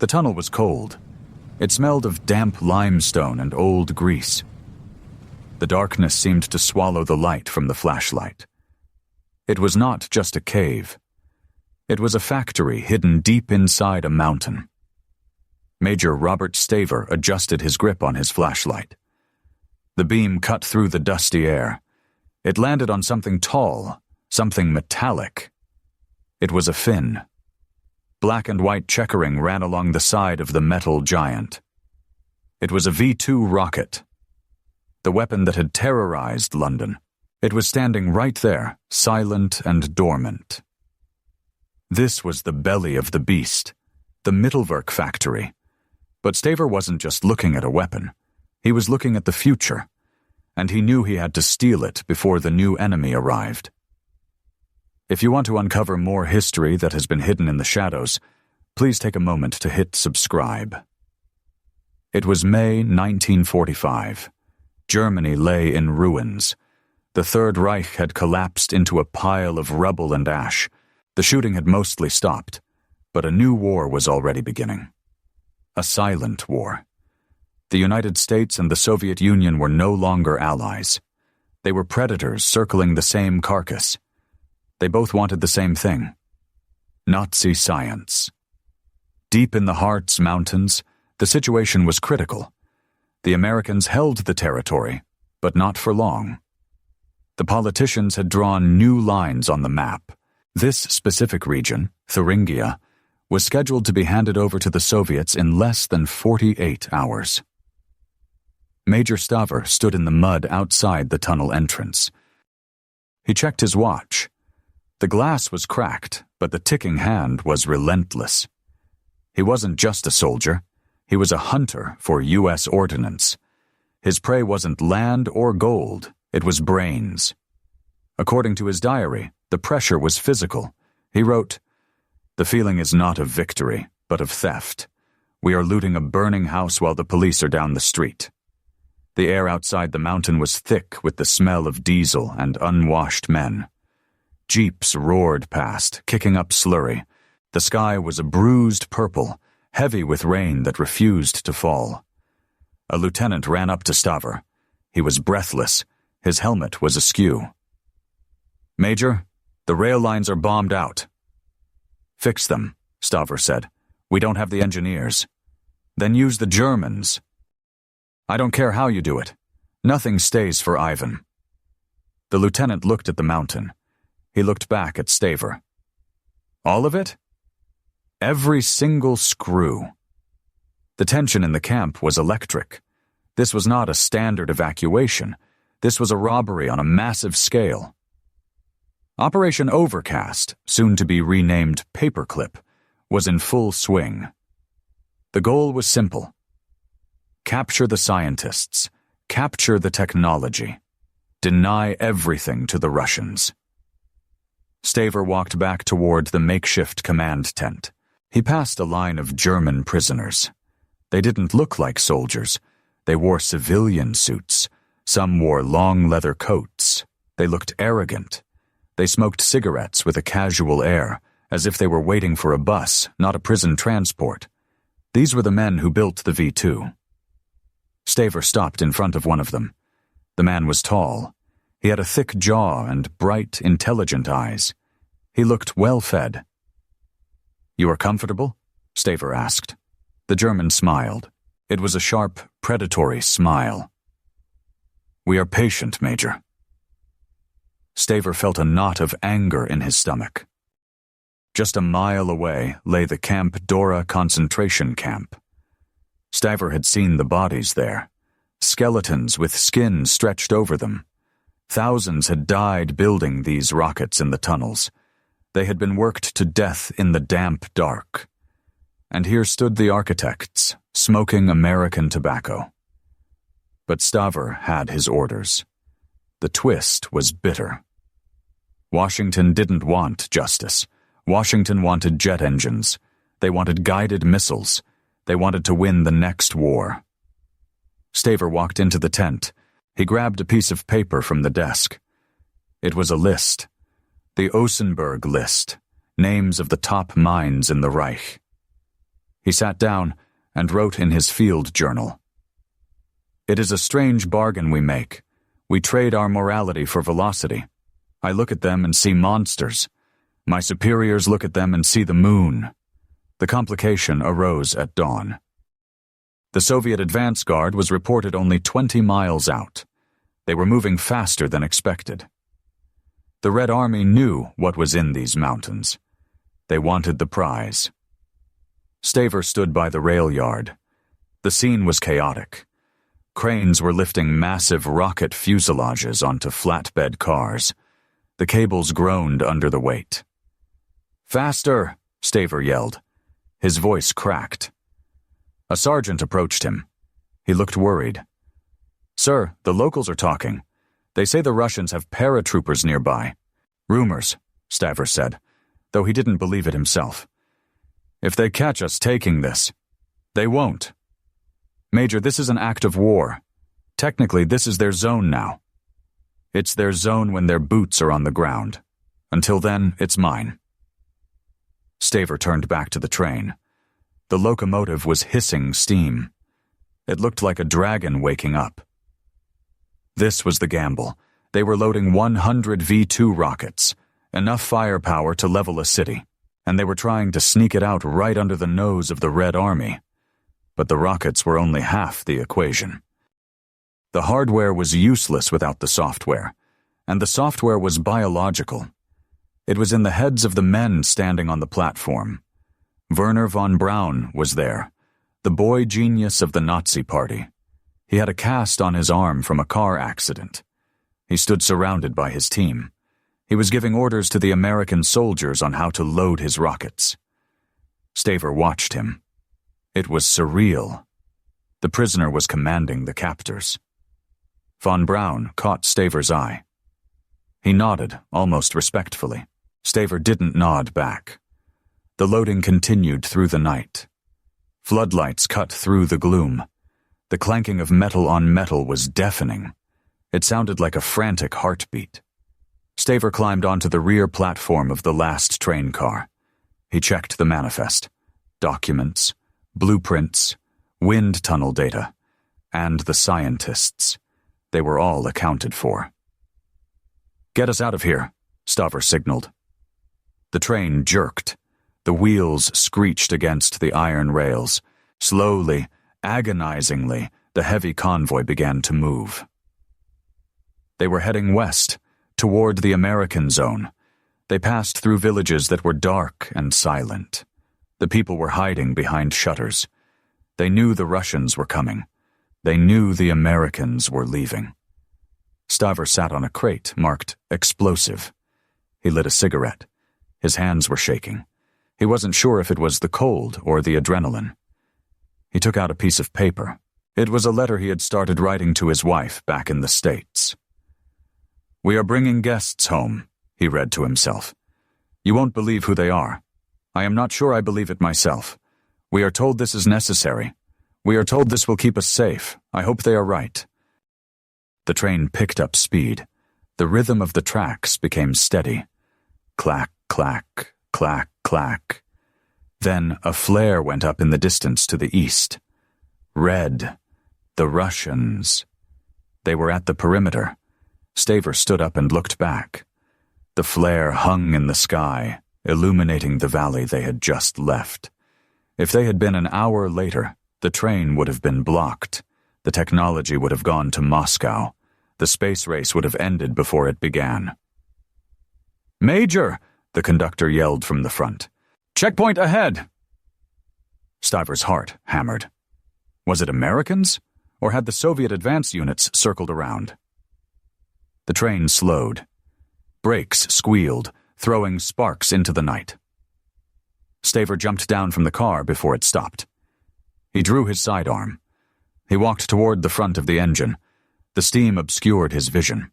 The tunnel was cold. It smelled of damp limestone and old grease. The darkness seemed to swallow the light from the flashlight. It was not just a cave. It was a factory hidden deep inside a mountain. Major Robert Staver adjusted his grip on his flashlight. The beam cut through the dusty air. It landed on something tall, something metallic. It was a fin. Black and white checkering ran along the side of the metal giant. It was a V-2 rocket, the weapon that had terrorized London. It was standing right there, silent and dormant. This was the belly of the beast, the Mittelwerk factory. But Staver wasn't just looking at a weapon. He was looking at the future, and he knew he had to steal it before the new enemy arrived. If you want to uncover more history that has been hidden in the shadows, please take a moment to hit subscribe. It was May 1945. Germany lay in ruins. The Third Reich had collapsed into a pile of rubble and ash. The shooting had mostly stopped, but a new war was already beginning. A silent war. The United States and the Soviet Union were no longer allies. They were predators circling the same carcass. They both wanted the same thing: Nazi science. Deep in the Harz Mountains, the situation was critical. The Americans held the territory, but not for long. The politicians had drawn new lines on the map. This specific region, Thuringia, was scheduled to be handed over to the Soviets in less than 48 hours. Major Staver stood in the mud outside the tunnel entrance. He checked his watch. The glass was cracked, but the ticking hand was relentless. He wasn't just a soldier. He was a hunter for U.S. Ordnance. His prey wasn't land or gold. It was brains. According to his diary, the pressure was physical. He wrote, "The feeling is not of victory, but of theft. We are looting a burning house while the police are down the street." The air outside the mountain was thick with the smell of diesel and unwashed men. Jeeps roared past, kicking up slurry. The sky was a bruised purple, heavy with rain that refused to fall. A lieutenant ran up to Staver. He was breathless. His helmet was askew. "Major, the rail lines are bombed out." "Fix them," Staver said. "We don't have the engineers." "Then use the Germans." "I don't care how you do it. Nothing stays for Ivan." The lieutenant looked at the mountain. He looked back at Staver. "All of it?" "Every single screw." The tension in the camp was electric. This was not a standard evacuation. This was a robbery on a massive scale. Operation Overcast, soon to be renamed Paperclip, was in full swing. The goal was simple: capture the scientists, capture the technology, deny everything to the Russians. Staver walked back toward the makeshift command tent. He passed a line of German prisoners. They didn't look like soldiers. They wore civilian suits. Some wore long leather coats. They looked arrogant. They smoked cigarettes with a casual air, as if they were waiting for a bus, not a prison transport. These were the men who built the V-2. Staver stopped in front of one of them. The man was tall. He had a thick jaw and bright, intelligent eyes. He looked well-fed. "You are comfortable?" Staver asked. The German smiled. It was a sharp, predatory smile. "We are patient, Major." Staver felt a knot of anger in his stomach. Just a mile away lay the Camp Dora concentration camp. Staver had seen the bodies there. Skeletons with skin stretched over them. Thousands had died building these rockets in the tunnels. They had been worked to death in the damp dark. And here stood the architects, smoking American tobacco. But Staver had his orders. The twist was bitter. Washington didn't want justice. Washington wanted jet engines. They wanted guided missiles. They wanted to win the next war. Staver walked into the tent. He grabbed a piece of paper from the desk. It was a list. The Osenberg list, names of the top mines in the Reich. He sat down and wrote in his field journal. "It is a strange bargain we make. We trade our morality for velocity. I look at them and see monsters. My superiors look at them and see the moon." The complication arose at dawn. The Soviet advance guard was reported only 20 miles out. They were moving faster than expected. The Red Army knew what was in these mountains. They wanted the prize. Staver stood by the rail yard. The scene was chaotic. Cranes were lifting massive rocket fuselages onto flatbed cars. The cables groaned under the weight. "Faster!" Staver yelled. His voice cracked. A sergeant approached him. He looked worried. "Sir, the locals are talking. They say the Russians have paratroopers nearby." "Rumors," Staver said, though he didn't believe it himself. "If they catch us taking this." "They won't. Major, this is an act of war. Technically, this is their zone now. It's their zone when their boots are on the ground. Until then, it's mine." Staver turned back to the train. The locomotive was hissing steam. It looked like a dragon waking up. This was the gamble. They were loading 100 V-2 rockets, enough firepower to level a city, and they were trying to sneak it out right under the nose of the Red Army. But the rockets were only half the equation. The hardware was useless without the software, and the software was biological. It was in the heads of the men standing on the platform. Wernher von Braun was there, the boy genius of the Nazi Party. He had a cast on his arm from a car accident. He stood surrounded by his team. He was giving orders to the American soldiers on how to load his rockets. Staver watched him. It was surreal. The prisoner was commanding the captors. Von Braun caught Staver's eye. He nodded, almost respectfully. Staver didn't nod back. The loading continued through the night. Floodlights cut through the gloom. The clanking of metal on metal was deafening. It sounded like a frantic heartbeat. Staver climbed onto the rear platform of the last train car. He checked the manifest, documents, blueprints, wind tunnel data, and the scientists. They were all accounted for. "Get us out of here," Staver signaled. The train jerked. The wheels screeched against the iron rails. Slowly, agonizingly, the heavy convoy began to move. They were heading west, toward the American zone. They passed through villages that were dark and silent. The people were hiding behind shutters. They knew the Russians were coming. They knew the Americans were leaving. Staver sat on a crate marked explosive. He lit a cigarette. His hands were shaking. He wasn't sure if it was the cold or the adrenaline. He took out a piece of paper. It was a letter he had started writing to his wife back in the States. "We are bringing guests home," he read to himself. "You won't believe who they are. I am not sure I believe it myself. We are told this is necessary. We are told this will keep us safe. I hope they are right." The train picked up speed. The rhythm of the tracks became steady. Clack, clack, clack, clack. Then a flare went up in the distance to the east. Red. The Russians. They were at the perimeter. Staver stood up and looked back. The flare hung in the sky, illuminating the valley they had just left. If they had been an hour later, the train would have been blocked. The technology would have gone to Moscow. The space race would have ended before it began. "Major!" the conductor yelled from the front. "Checkpoint ahead!" Staver's heart hammered. Was it Americans, or had the Soviet advance units circled around? The train slowed. Brakes squealed, throwing sparks into the night. Staver jumped down from the car before it stopped. He drew his sidearm. He walked toward the front of the engine. The steam obscured his vision.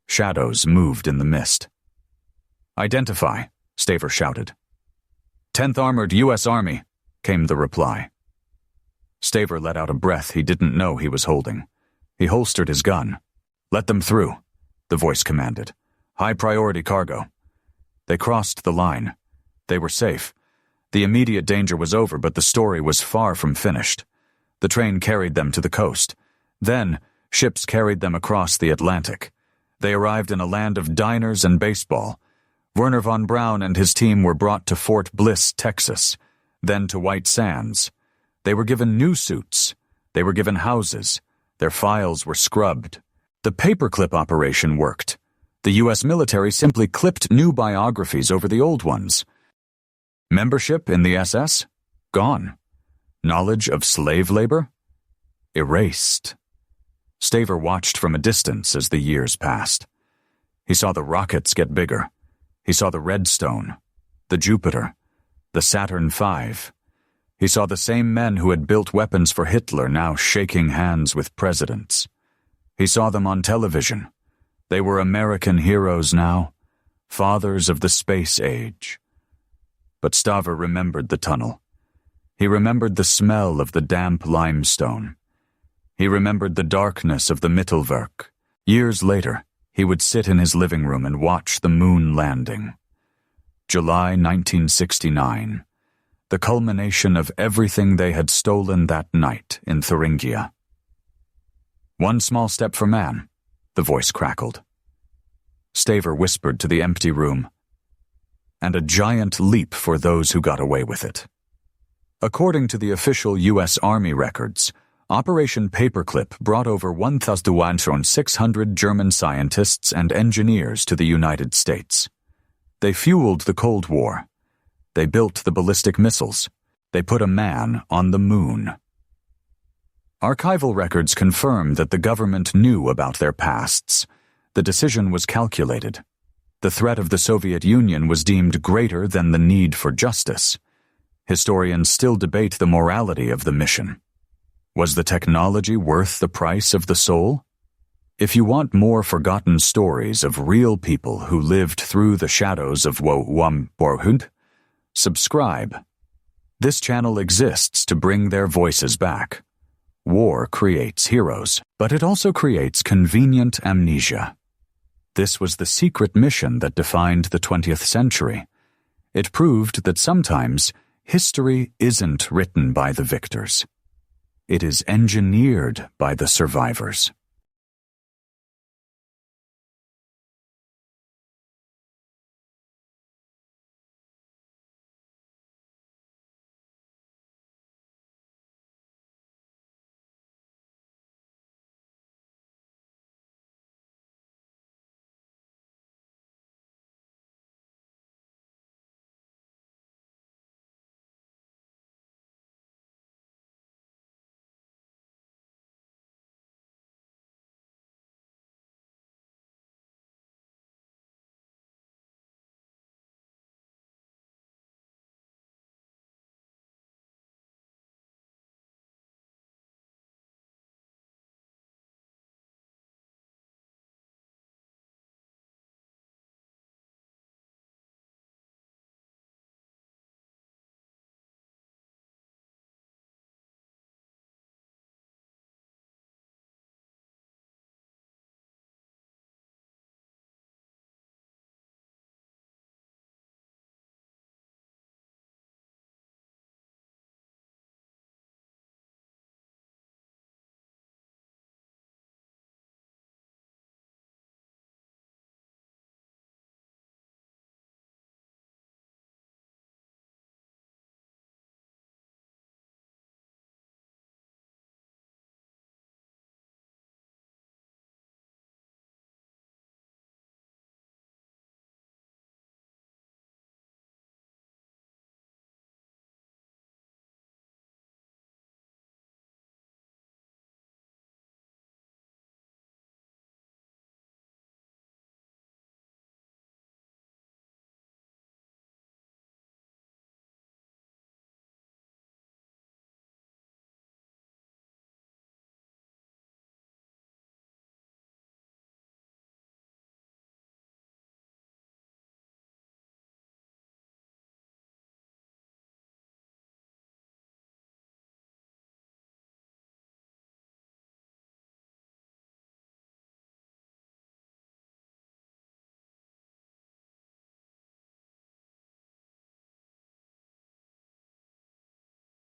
Shadows moved in the mist. "Identify," Staver shouted. 10th Armored U.S. Army, came the reply. Staver let out a breath he didn't know he was holding. He holstered his gun. "Let them through," the voice commanded. "High priority cargo." They crossed the line. They were safe. The immediate danger was over, but the story was far from finished. The train carried them to the coast. Then, ships carried them across the Atlantic. They arrived in a land of diners and baseball. Wernher von Braun and his team were brought to Fort Bliss, Texas, then to White Sands. They were given new suits. They were given houses. Their files were scrubbed. The paperclip operation worked. The U.S. military simply clipped new biographies over the old ones. Membership in the SS? Gone. Knowledge of slave labor? Erased. Staver watched from a distance as the years passed. He saw the rockets get bigger. He saw the Redstone, the Jupiter, the Saturn V. He saw the same men who had built weapons for Hitler now shaking hands with presidents. He saw them on television. They were American heroes now, fathers of the space age. But Staver remembered the tunnel. He remembered the smell of the damp limestone. He remembered the darkness of the Mittelwerk. Years later, he would sit in his living room and watch the moon landing. July 1969, the culmination of everything they had stolen that night in Thuringia. One small step for man, the voice crackled. Staver whispered to the empty room, and a giant leap for those who got away with it. According to the official U.S. Army records, Operation Paperclip brought over 1,600 German scientists and engineers to the United States. They fueled the Cold War. They built the ballistic missiles. They put a man on the moon. Archival records confirm that the government knew about their pasts. The decision was calculated. The threat of the Soviet Union was deemed greater than the need for justice. Historians still debate the morality of the mission. Was the technology worth the price of the soul? If you want more forgotten stories of real people who lived through the shadows of WWII, subscribe. This channel exists to bring their voices back. War creates heroes, but it also creates convenient amnesia. This was the secret mission that defined the 20th century. It proved that sometimes history isn't written by the victors. It is engineered by the survivors.